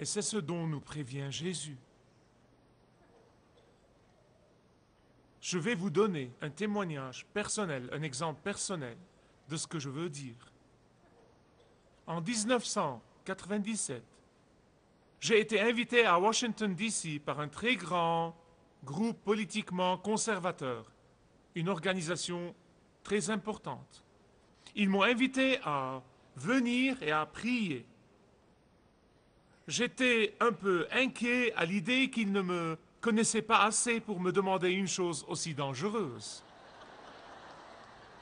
Et c'est ce dont nous prévient Jésus. Je vais vous donner un témoignage personnel, un exemple personnel de ce que je veux dire. En 1997, j'ai été invité à Washington, D.C. par un très grand groupe politiquement conservateur, une organisation très importante. Ils m'ont invité à venir et à prier. J'étais un peu inquiet à l'idée qu'ils ne me connaissaient pas assez pour me demander une chose aussi dangereuse.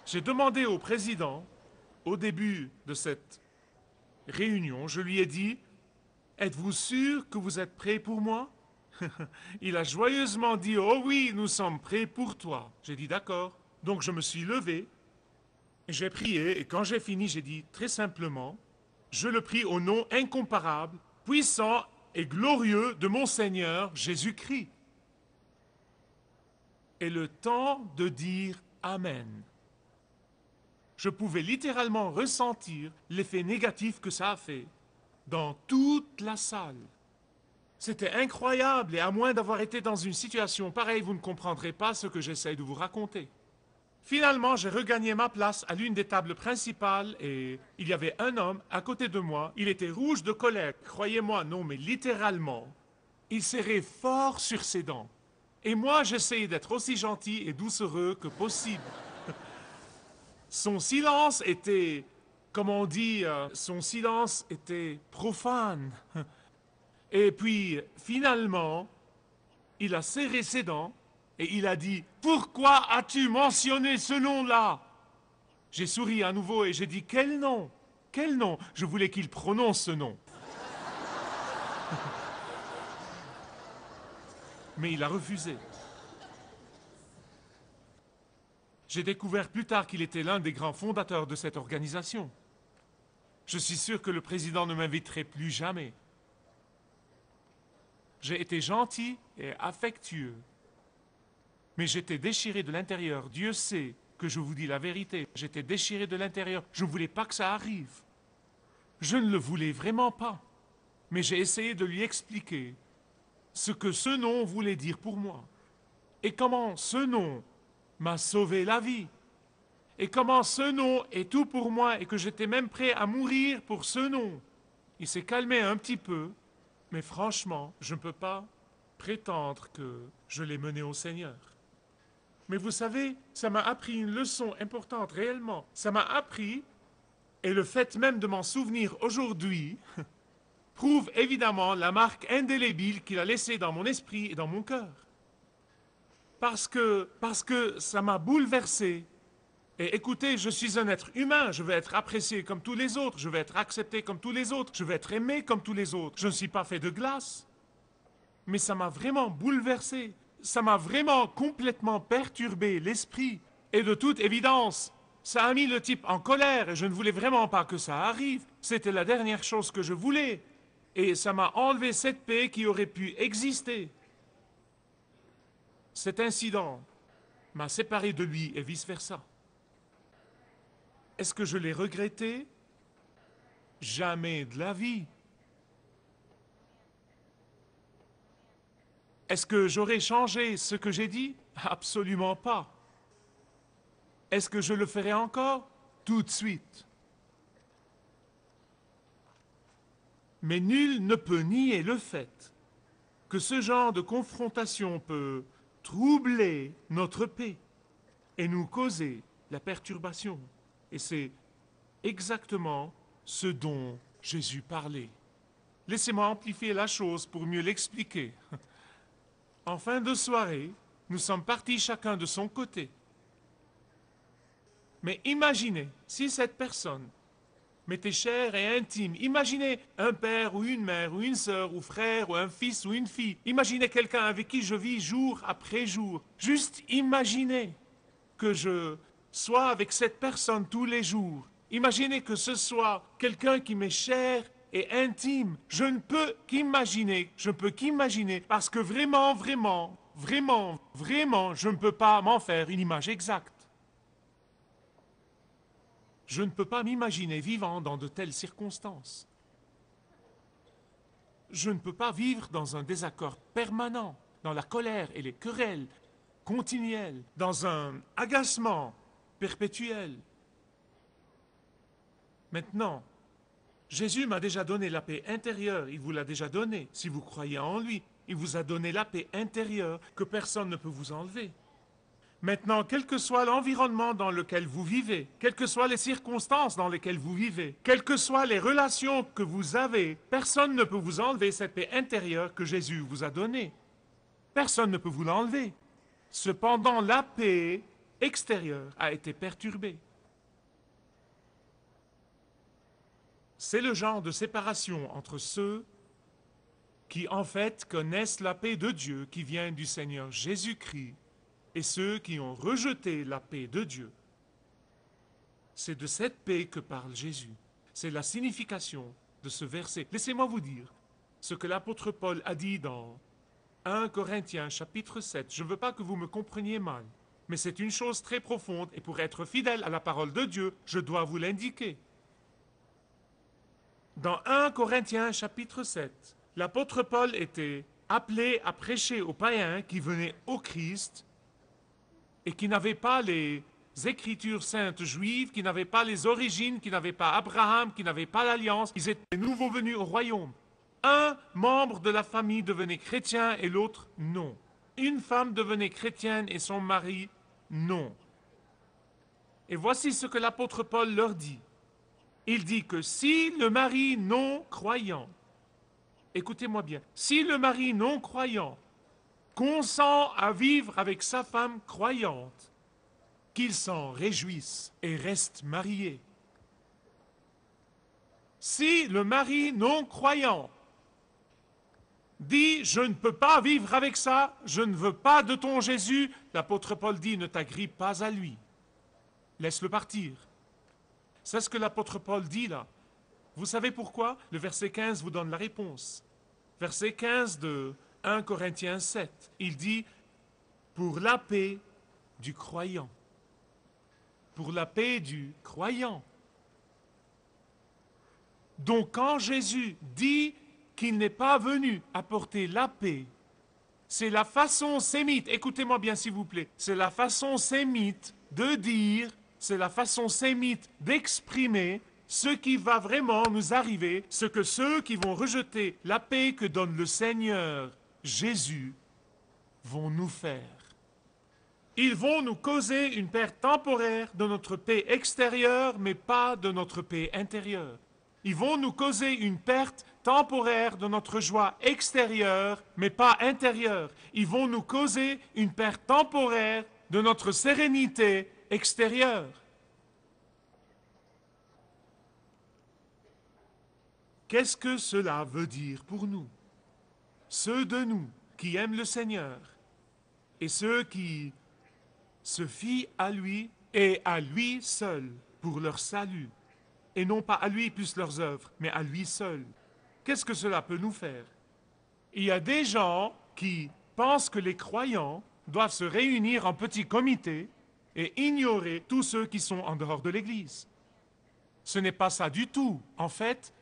J'ai demandé au président, au début de cette réunion, je lui ai dit, « Êtes-vous sûr que vous êtes prêt pour moi ?» Il a joyeusement dit, « Oh oui, nous sommes prêts pour toi. » J'ai dit, « D'accord. » Donc je me suis levé, j'ai prié, et quand j'ai fini, j'ai dit très simplement, « Je le prie au nom incomparable, puissant et glorieux de mon Seigneur Jésus-Christ. » Et le temps de dire « Amen ». Je pouvais littéralement ressentir l'effet négatif que ça a fait dans toute la salle. C'était incroyable et à moins d'avoir été dans une situation pareille, vous ne comprendrez pas ce que j'essaye de vous raconter. Finalement, j'ai regagné ma place à l'une des tables principales et il y avait un homme à côté de moi. Il était rouge de colère, croyez-moi, non mais littéralement. Il serrait fort sur ses dents. Et moi, j'essayais d'être aussi gentil et doucereux que possible. Son silence était, comme on dit, son silence était profane. Et puis, finalement, il a serré ses dents et il a dit « Pourquoi as-tu mentionné ce nom-là » J'ai souri à nouveau et j'ai dit « Quel nom? Quel nom ?» Je voulais qu'il prononce ce nom. Mais il a refusé. J'ai découvert plus tard qu'il était l'un des grands fondateurs de cette organisation. Je suis sûr que le président ne m'inviterait plus jamais. J'ai été gentil et affectueux. Mais j'étais déchiré de l'intérieur. Dieu sait que je vous dis la vérité. J'étais déchiré de l'intérieur. Je ne voulais pas que ça arrive. Je ne le voulais vraiment pas. Mais j'ai essayé de lui expliquer ce que ce nom voulait dire pour moi. Et comment ce nom m'a sauvé la vie. Et comment ce nom est tout pour moi et que j'étais même prêt à mourir pour ce nom. Il s'est calmé un petit peu, mais franchement, je ne peux pas prétendre que je l'ai mené au Seigneur. Mais vous savez, ça m'a appris une leçon importante, réellement. Ça m'a appris, et le fait même de m'en souvenir aujourd'hui, prouve évidemment la marque indélébile qu'il a laissée dans mon esprit et dans mon cœur. Parce que ça m'a bouleversé. Et écoutez, je suis un être humain, je veux être apprécié comme tous les autres, je veux être accepté comme tous les autres, je veux être aimé comme tous les autres. Je ne suis pas fait de glace. Mais ça m'a vraiment bouleversé. Ça m'a vraiment complètement perturbé l'esprit. Et de toute évidence, ça a mis le type en colère et je ne voulais vraiment pas que ça arrive. C'était la dernière chose que je voulais. Et ça m'a enlevé cette paix qui aurait pu exister. Cet incident m'a séparé de lui et vice-versa. Est-ce que je l'ai regretté? Jamais de la vie. Est-ce que j'aurais changé ce que j'ai dit? Absolument pas. Est-ce que je le ferai encore? Tout de suite. Mais nul ne peut nier le fait que ce genre de confrontation peut troubler notre paix et nous causer la perturbation. Et c'est exactement ce dont Jésus parlait. Laissez-moi amplifier la chose pour mieux l'expliquer. En fin de soirée, nous sommes partis chacun de son côté. Mais imaginez si cette personne m'était chère et intime. Imaginez un père ou une mère ou une sœur ou frère ou un fils ou une fille. Imaginez quelqu'un avec qui je vis jour après jour. Juste imaginez que je sois avec cette personne tous les jours. Imaginez que ce soit quelqu'un qui m'est cher et intime. Je ne peux qu'imaginer, parce que vraiment, je ne peux pas m'en faire une image exacte. Je ne peux pas m'imaginer vivant dans de telles circonstances. Je ne peux pas vivre dans un désaccord permanent, dans la colère et les querelles continuelles, dans un agacement perpétuel. Maintenant, Jésus m'a déjà donné la paix intérieure, il vous l'a déjà donnée. Si vous croyez en lui, il vous a donné la paix intérieure que personne ne peut vous enlever. Maintenant, quel que soit l'environnement dans lequel vous vivez, quelles que soient les circonstances dans lesquelles vous vivez, quelles que soient les relations que vous avez, personne ne peut vous enlever cette paix intérieure que Jésus vous a donnée. Personne ne peut vous l'enlever. Cependant, la paix extérieure a été perturbée. C'est le genre de séparation entre ceux qui, en fait, connaissent la paix de Dieu qui vient du Seigneur Jésus-Christ et ceux qui ont rejeté la paix de Dieu. C'est de cette paix que parle Jésus. C'est la signification de ce verset. Laissez-moi vous dire ce que l'apôtre Paul a dit dans 1 Corinthiens chapitre 7. Je ne veux pas que vous me compreniez mal, mais c'est une chose très profonde et pour être fidèle à la parole de Dieu, je dois vous l'indiquer. Dans 1 Corinthiens chapitre 7, l'apôtre Paul était appelé à prêcher aux païens qui venaient au Christ et qui n'avaient pas les écritures saintes juives, qui n'avaient pas les origines, qui n'avaient pas Abraham, qui n'avaient pas l'alliance. Ils étaient nouveaux venus au royaume. Un membre de la famille devenait chrétien et l'autre non. Une femme devenait chrétienne et son mari non. Et voici ce que l'apôtre Paul leur dit. Il dit que si le mari non croyant, écoutez-moi bien, si le mari non croyant consent à vivre avec sa femme croyante, qu'il s'en réjouisse et reste marié. Si le mari non croyant dit « je ne peux pas vivre avec ça, je ne veux pas de ton Jésus », l'apôtre Paul dit « ne t'agrippe pas à lui, laisse-le partir ». C'est ce que l'apôtre Paul dit là. Vous savez pourquoi? Le verset 15 vous donne la réponse. Verset 15 de 1 Corinthiens 7, il dit « pour la paix du croyant ». Pour la paix du croyant. Donc quand Jésus dit qu'il n'est pas venu apporter la paix, c'est la façon sémite, écoutez-moi bien s'il vous plaît, c'est la façon sémite de dire, c'est la façon sémite d'exprimer ce qui va vraiment nous arriver, ce que ceux qui vont rejeter la paix que donne le Seigneur Jésus vont nous faire. Ils vont nous causer une perte temporaire de notre paix extérieure, mais pas de notre paix intérieure. Ils vont nous causer une perte temporaire de notre joie extérieure, mais pas intérieure. Ils vont nous causer une perte temporaire de notre sérénité extérieure. Qu'est-ce que cela veut dire pour nous? Ceux de nous qui aiment le Seigneur et ceux qui se fient à lui et à lui seul pour leur salut, et non pas à lui plus leurs œuvres, mais à lui seul. Qu'est-ce que cela peut nous faire? Il y a des gens qui pensent que les croyants doivent se réunir en petits comités et ignorer tous ceux qui sont en dehors de l'Église. Ce n'est pas ça du tout. En fait,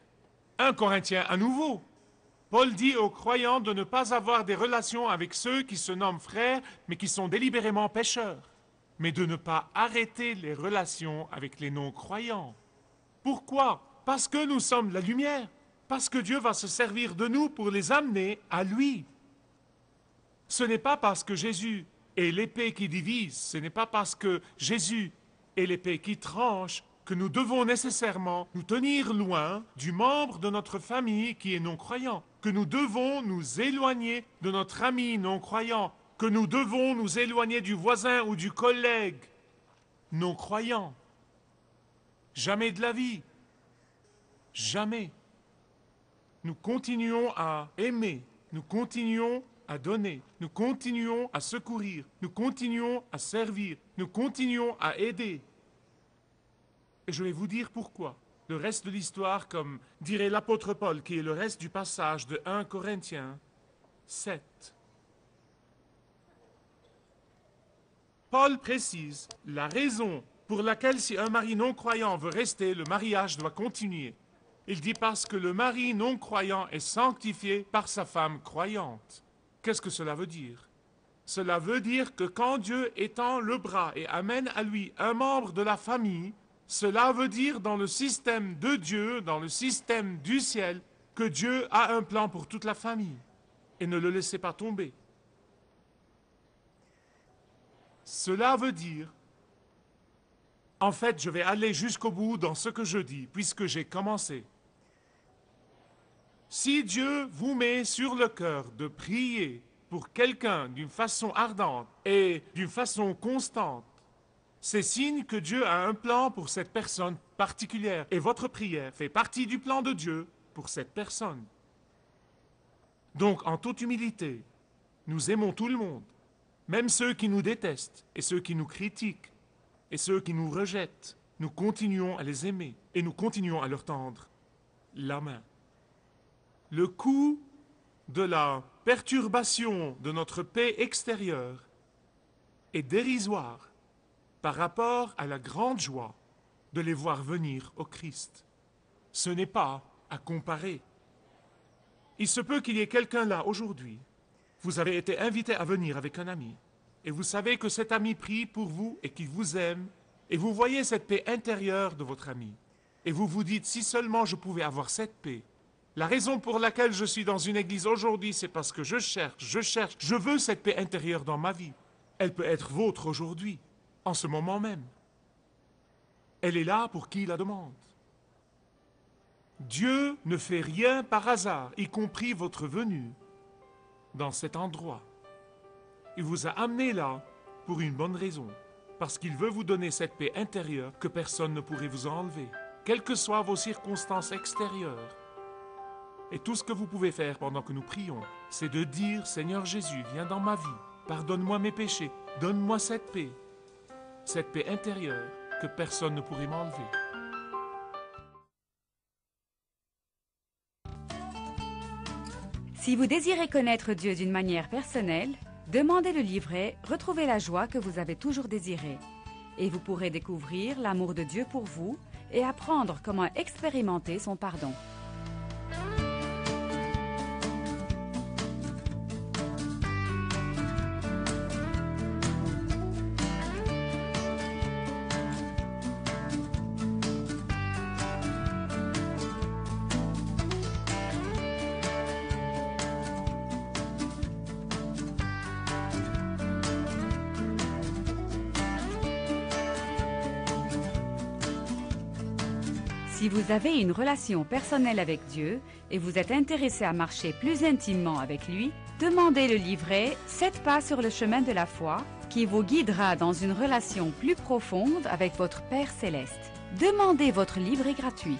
1 Corinthiens à nouveau. Paul dit aux croyants de ne pas avoir des relations avec ceux qui se nomment frères, mais qui sont délibérément pécheurs, mais de ne pas arrêter les relations avec les non-croyants. Pourquoi? Parce que nous sommes la lumière, parce que Dieu va se servir de nous pour les amener à lui. Ce n'est pas parce que Jésus est l'épée qui divise, ce n'est pas parce que Jésus est l'épée qui tranche que nous devons nécessairement nous tenir loin du membre de notre famille qui est non-croyant, que nous devons nous éloigner de notre ami non-croyant, que nous devons nous éloigner du voisin ou du collègue non-croyant. Jamais de la vie. Jamais. Nous continuons à aimer, nous continuons à donner, nous continuons à secourir, nous continuons à servir, nous continuons à aider. Et je vais vous dire pourquoi. Le reste de l'histoire, comme dirait l'apôtre Paul, qui est le reste du passage de 1 Corinthiens 7. Paul précise la raison pour laquelle si un mari non-croyant veut rester, le mariage doit continuer. Il dit parce que le mari non croyant est sanctifié par sa femme croyante. Qu'est-ce que cela veut dire? Cela veut dire que quand Dieu étend le bras et amène à lui un membre de la famille, cela veut dire dans le système de Dieu, dans le système du ciel, que Dieu a un plan pour toute la famille. Et ne le laissez pas tomber. Cela veut dire, en fait, je vais aller jusqu'au bout dans ce que je dis, puisque j'ai commencé. Si Dieu vous met sur le cœur de prier pour quelqu'un d'une façon ardente et d'une façon constante, c'est signe que Dieu a un plan pour cette personne particulière. Et votre prière fait partie du plan de Dieu pour cette personne. Donc, en toute humilité, nous aimons tout le monde, même ceux qui nous détestent et ceux qui nous critiquent et ceux qui nous rejettent. Nous continuons à les aimer et nous continuons à leur tendre la main. Le coût de la perturbation de notre paix extérieure est dérisoire par rapport à la grande joie de les voir venir au Christ. Ce n'est pas à comparer. Il se peut qu'il y ait quelqu'un là aujourd'hui. Vous avez été invité à venir avec un ami. Et vous savez que cet ami prie pour vous et qu'il vous aime. Et vous voyez cette paix intérieure de votre ami. Et vous vous dites, si seulement je pouvais avoir cette paix. La raison pour laquelle je suis dans une église aujourd'hui, c'est parce que je cherche, je veux cette paix intérieure dans ma vie. Elle peut être vôtre aujourd'hui, en ce moment même. Elle est là pour qui la demande. Dieu ne fait rien par hasard, y compris votre venue dans cet endroit. Il vous a amené là pour une bonne raison, parce qu'il veut vous donner cette paix intérieure que personne ne pourrait vous enlever, quelles que soient vos circonstances extérieures. Et tout ce que vous pouvez faire pendant que nous prions, c'est de dire, Seigneur Jésus, viens dans ma vie, pardonne-moi mes péchés, donne-moi cette paix intérieure que personne ne pourrait m'enlever. Si vous désirez connaître Dieu d'une manière personnelle, demandez le livret « Retrouvez la joie que vous avez toujours désirée » et vous pourrez découvrir l'amour de Dieu pour vous et apprendre comment expérimenter son pardon. Si vous avez une relation personnelle avec Dieu et vous êtes intéressé à marcher plus intimement avec lui, demandez le livret « 7 pas sur le chemin de la foi » qui vous guidera dans une relation plus profonde avec votre Père Céleste. Demandez votre livret gratuit.